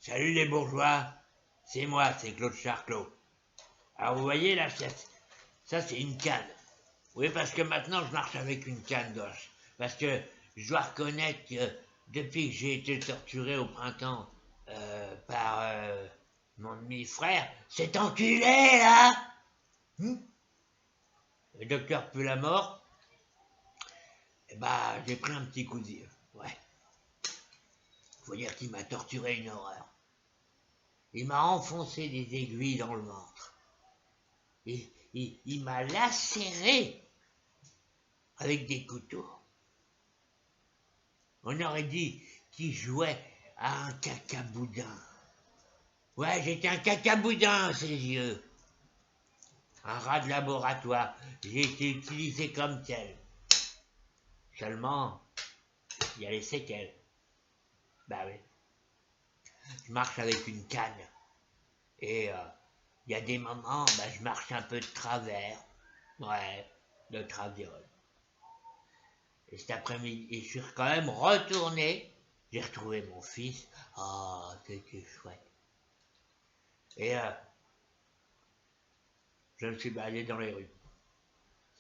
Salut les bourgeois, c'est moi, c'est Claude Charclot. Alors vous voyez là, ça c'est une canne. Oui, parce que maintenant je marche avec une canne d'os. Parce que je dois reconnaître que depuis que j'ai été torturé au printemps par mon demi-frère, cet enculé là, le docteur Pulamort, eh ben j'ai pris un petit coup de vieux. Ouais. Faut dire qu'il m'a torturé une horreur. Il m'a enfoncé des aiguilles dans le ventre. Il m'a lacéré avec des couteaux. On aurait dit qu'il jouait à un cacaboudin. Ouais, j'étais un cacaboudin, ses yeux. Un rat de laboratoire. J'ai été utilisé comme tel. Seulement, il y a les séquelles. Bah oui. Je marche avec une canne. Et il y a des moments, je marche un peu de travers. Ouais, de travers. Et cet après-midi, je suis quand même retourné. J'ai retrouvé mon fils. Oh, c'était chouette. Et je me suis baladé dans les rues.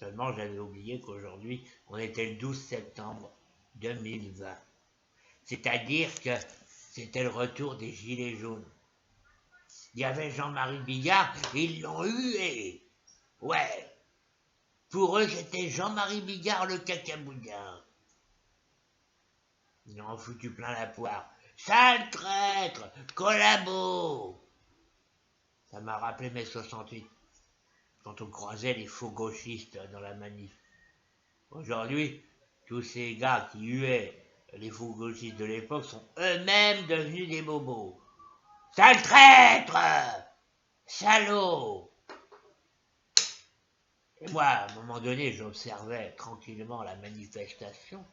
Seulement, j'avais oublié qu'aujourd'hui, on était le 12 septembre 2020. C'est-à-dire que c'était le retour des Gilets jaunes. Il y avait Jean-Marie Bigard, ils l'ont hué. Ouais. Pour eux, c'était Jean-Marie Bigard le cacaboudin. Ils en ont foutu plein la poire. Sale traître, collabo. Ça m'a rappelé mai 68, quand on croisait les faux gauchistes dans la manif. Aujourd'hui, tous ces gars qui huaient les faux gauchistes de l'époque sont eux-mêmes devenus des bobos. Sale traître! Salaud! Et moi, à un moment donné, j'observais tranquillement la manifestation.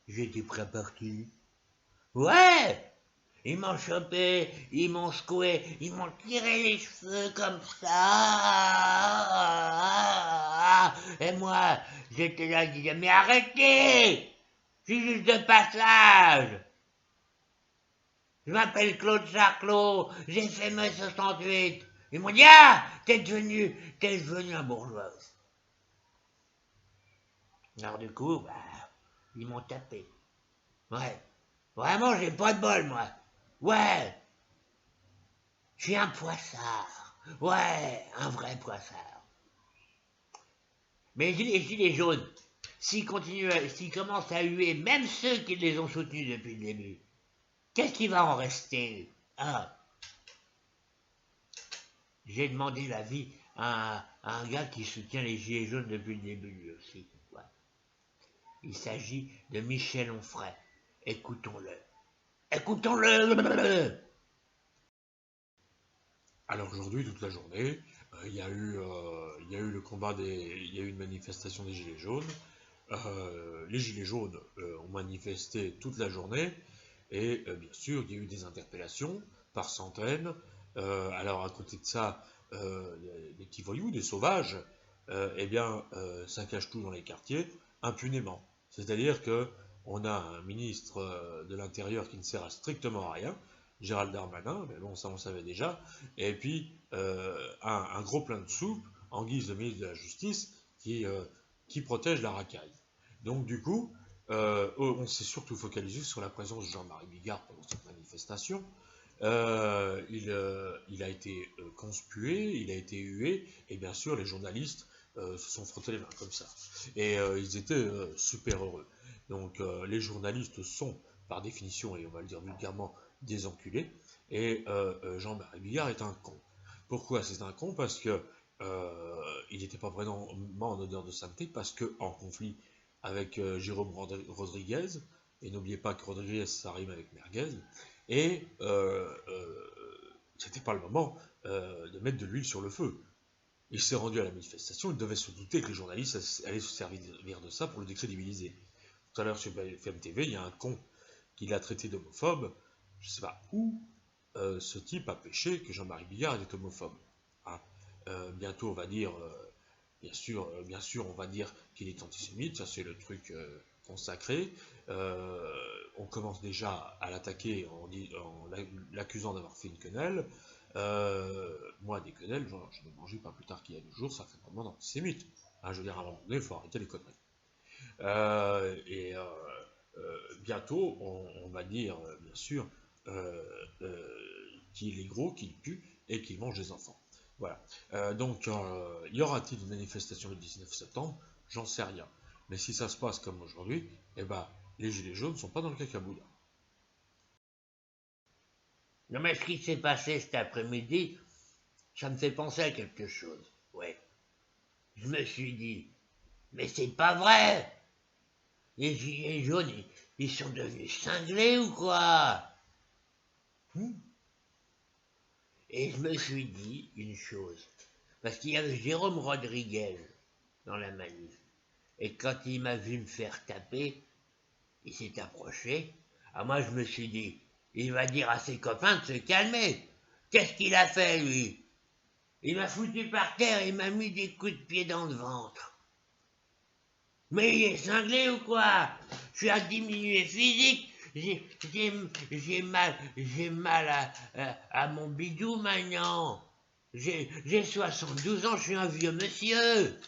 J'étais prêt à partir. Ouais! Ils m'ont chopé, ils m'ont secoué, ils m'ont tiré les cheveux comme ça. Et moi, j'étais là, je disais, mais arrêtez! Je suis juste de passage. Je m'appelle Claude Charclot, j'ai fait mai 68. Ils m'ont dit, ah, t'es devenu un bourgeois. Alors du coup, ils m'ont tapé. Ouais, vraiment, j'ai pas de bol, moi. Ouais, je suis un poissard. Ouais, un vrai poissard. Mais les gilets jaunes, s'ils commencent à huer même ceux qui les ont soutenus depuis le début, qu'est-ce qui va en rester? Ah, j'ai demandé l'avis à un gars qui soutient les gilets jaunes depuis le début lui aussi. Ouais. Il s'agit de Michel Onfray. Écoutons-le. Écoutons-le. Alors aujourd'hui, toute la journée, il y a eu le combat il y a eu une manifestation des Gilets jaunes. Les Gilets jaunes ont manifesté toute la journée et bien sûr, il y a eu des interpellations par centaines. Alors à côté de ça, des petits voyous, des sauvages, saccagent tout dans les quartiers impunément. C'est-à-dire que on a un ministre de l'Intérieur qui ne sert à strictement à rien, Gérald Darmanin, mais bon, ça on savait déjà, et puis un gros plein de soupe en guise de ministre de la Justice qui protège la racaille. Donc du coup, on s'est surtout focalisé sur la présence de Jean-Marie Bigard pendant cette manifestation. Il a été conspué, il a été hué, et bien sûr les journalistes se sont frottés les mains comme ça. Et ils étaient super heureux. Donc les journalistes sont, par définition, et on va le dire vulgairement, des enculés, et Jean-Marie Bigard est un con. Pourquoi c'est un con? Parce que il n'était pas vraiment en odeur de sainteté, parce qu'en conflit avec Jérôme Rodriguez, et n'oubliez pas que Rodriguez ça rime avec merguez, et c'était pas le moment de mettre de l'huile sur le feu. Il s'est rendu à la manifestation, il devait se douter que les journalistes allaient se servir de ça pour le décrédibiliser. Tout à l'heure sur BFM TV, il y a un con qui l'a traité d'homophobe. Je sais pas où ce type a péché que Jean-Marie Bigard était homophobe. Hein. Bientôt on va dire, bien sûr, on va dire qu'il est antisémite, ça c'est le truc consacré. on commence déjà à l'attaquer en l'accusant d'avoir fait une quenelle. Moi, des quenelles, j'en ai mangé pas plus tard qu'il y a 2 jours, ça fait vraiment d'antisémite. Hein, je veux dire, à un moment donné, il faut arrêter les conneries. Bientôt, on va dire, bien sûr, qu'il est gros, qu'il pue et qu'il mange des enfants. Voilà. Donc, y aura-t-il une manifestation le 19 septembre? J'en sais rien. Mais si ça se passe comme aujourd'hui, eh ben, les gilets jaunes ne sont pas dans le cacaboudin. Non, mais ce qui s'est passé cet après-midi, ça me fait penser à quelque chose. Ouais. Je me suis dit, mais c'est pas vrai! Les gilets jaunes, ils sont devenus cinglés ou quoi? Et je me suis dit une chose. Parce qu'il y avait Jérôme Rodriguez dans la manif. Et quand il m'a vu me faire taper, il s'est approché. Alors moi, je me suis dit, il va dire à ses copains de se calmer. Qu'est-ce qu'il a fait, lui? Il m'a foutu par terre et il m'a mis des coups de pied dans le ventre. Mais il est cinglé ou quoi? Je suis à diminuer physique. J'ai mal à mon bidou maintenant. J'ai 72 ans, je suis un vieux monsieur.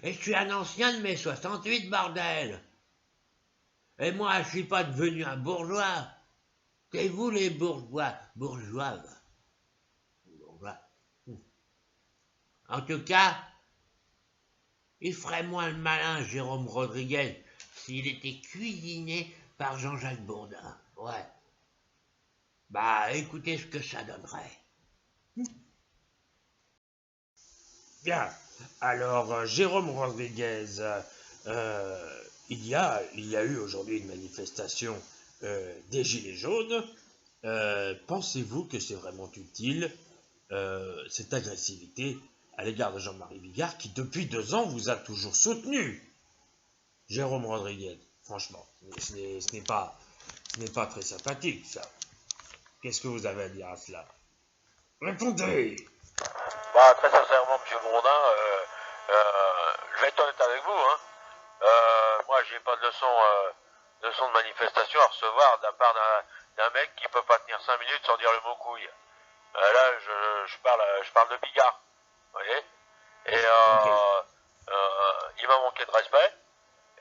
Et je suis un ancien de mes 68, bordel. Et moi, je suis pas devenu un bourgeois. C'est vous les bourgeois. Bourgeois. En tout cas, il ferait moins le malin, Jérôme Rodriguez, s'il était cuisiné par Jean-Jacques Bourdin. Ouais. Bah, écoutez ce que ça donnerait. Bien. Alors, Jérôme Rodriguez, il y a eu aujourd'hui une manifestation des Gilets jaunes. Pensez-vous que c'est vraiment utile, cette agressivité à l'égard de Jean-Marie Bigard, qui depuis 2 ans vous a toujours soutenu? Jérôme Rodriguez, franchement, ce n'est pas très sympathique, ça. Qu'est-ce que vous avez à dire à cela? Répondez! Bah, très sincèrement, M. Bourdin, je vais être honnête avec vous. Hein. Moi, j'ai pas de leçon de manifestation à recevoir de la part d'un mec qui peut pas tenir 5 minutes sans dire le mot couille. Là, je parle de Bigard. Vous voyez? Et il m'a manqué de respect.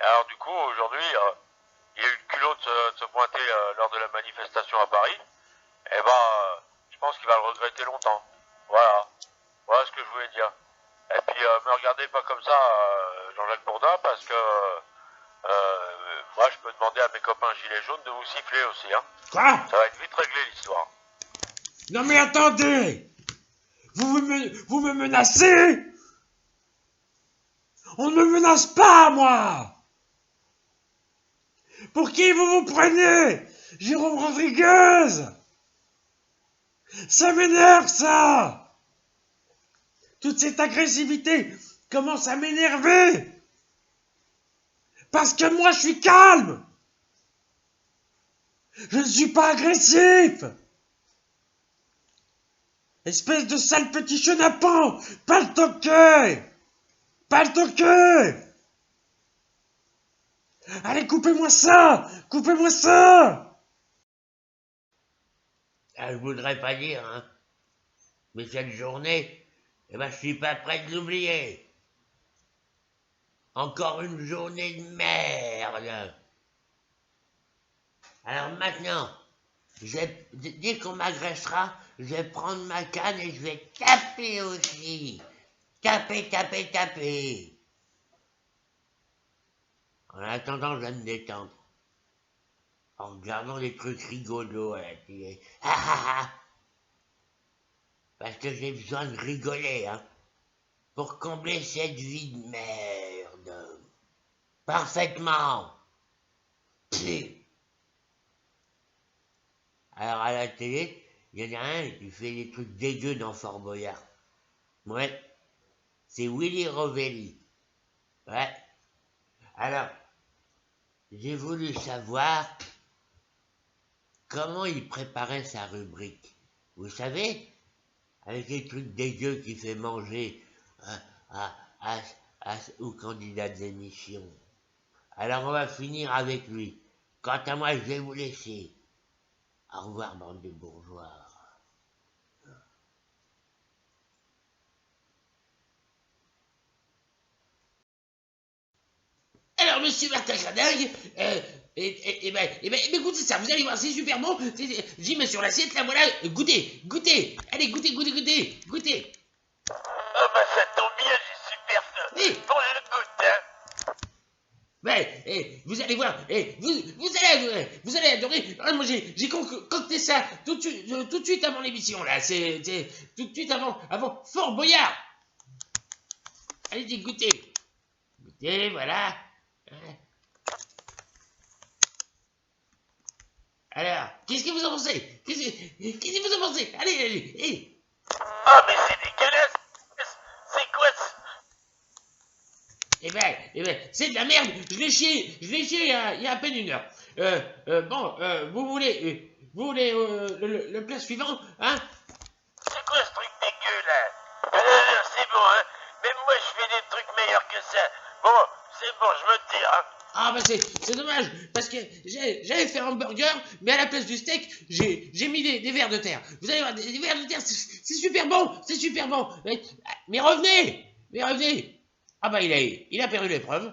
Et alors, du coup, aujourd'hui, il a eu le culot de se pointer lors de la manifestation à Paris. Et ben, je pense qu'il va le regretter longtemps. Voilà. Voilà ce que je voulais dire. Et puis, me regardez pas comme ça, Jean-Jacques Bourdin, parce que moi, je peux demander à mes copains gilets jaunes de vous siffler aussi. Hein. Quoi? Ça va être vite réglé, l'histoire. Non mais attendez! Vous me menacez? On ne me menace pas, moi! Pour qui vous vous prenez? Jérôme Rodriguez! Ça m'énerve, ça! Toute cette agressivité commence à m'énerver! Parce que moi, je suis calme! Je ne suis pas agressif! Espèce de sale petit chenapan! Pas le toquer! Pas le toquer! Allez, coupez-moi ça! Coupez-moi ça! Ah, je voudrais pas dire, hein. Mais cette journée, eh ben, je suis pas prêt de l'oublier. Encore une journée de merde. Alors maintenant, dès qu'on m'agressera, je vais prendre ma canne et je vais taper aussi. Taper, taper, taper. En attendant, je vais me détendre. En regardant des trucs rigolos à la télé. Ah ah ah. Parce que j'ai besoin de rigoler, hein. Pour combler cette vie de merde. Parfaitement. Pfff. Alors à la télé, il y en a un qui fait des trucs dégueux dans Fort Boyard. Ouais, c'est Willy Rovelli. Ouais. Alors, j'ai voulu savoir comment il préparait sa rubrique. Vous savez, avec les trucs dégueux qu'il fait manger aux candidats d'émission. Alors on va finir avec lui. Quant à moi, je vais vous laisser. Au revoir, bande de bourgeois. Alors, monsieur Martin Gradingue, écoutez ça, vous allez voir, c'est super bon. J'y mets sur l'assiette, là, voilà, goûtez, goûtez. Allez, goûtez, goûtez, goûtez, goûtez. Ah bah ça tombe bien, j'ai super faim. Oui. Bon, je le goûte, hein. Ouais, vous allez voir, vous allez adorer. Ah, moi, j'ai concocté ça tout de suite avant l'émission, là. C'est tout de suite avant Fort Boyard. Allez-y, goûtez. Goûtez, voilà. Alors, qu'est-ce que vous en pensez? Qu'est-ce que vous en pensez? Allez, allez. Ah mais c'est dégueulasse. C'est quoi ça? Eh ben, c'est de la merde. Je l'ai chié il y a à peine une heure. Vous voulez le plat suivant, hein? C'est quoi ce truc dégueu là? C'est bon, hein. Même moi je fais des trucs meilleurs que ça. Bon, c'est bon, je me tire, hein. Ah bah c'est dommage, parce que j'avais fait un burger, mais à la place du steak, j'ai mis des vers de terre. Vous allez voir, des vers de terre, c'est super bon, c'est super bon. Mais revenez. Ah bah il a perdu l'épreuve.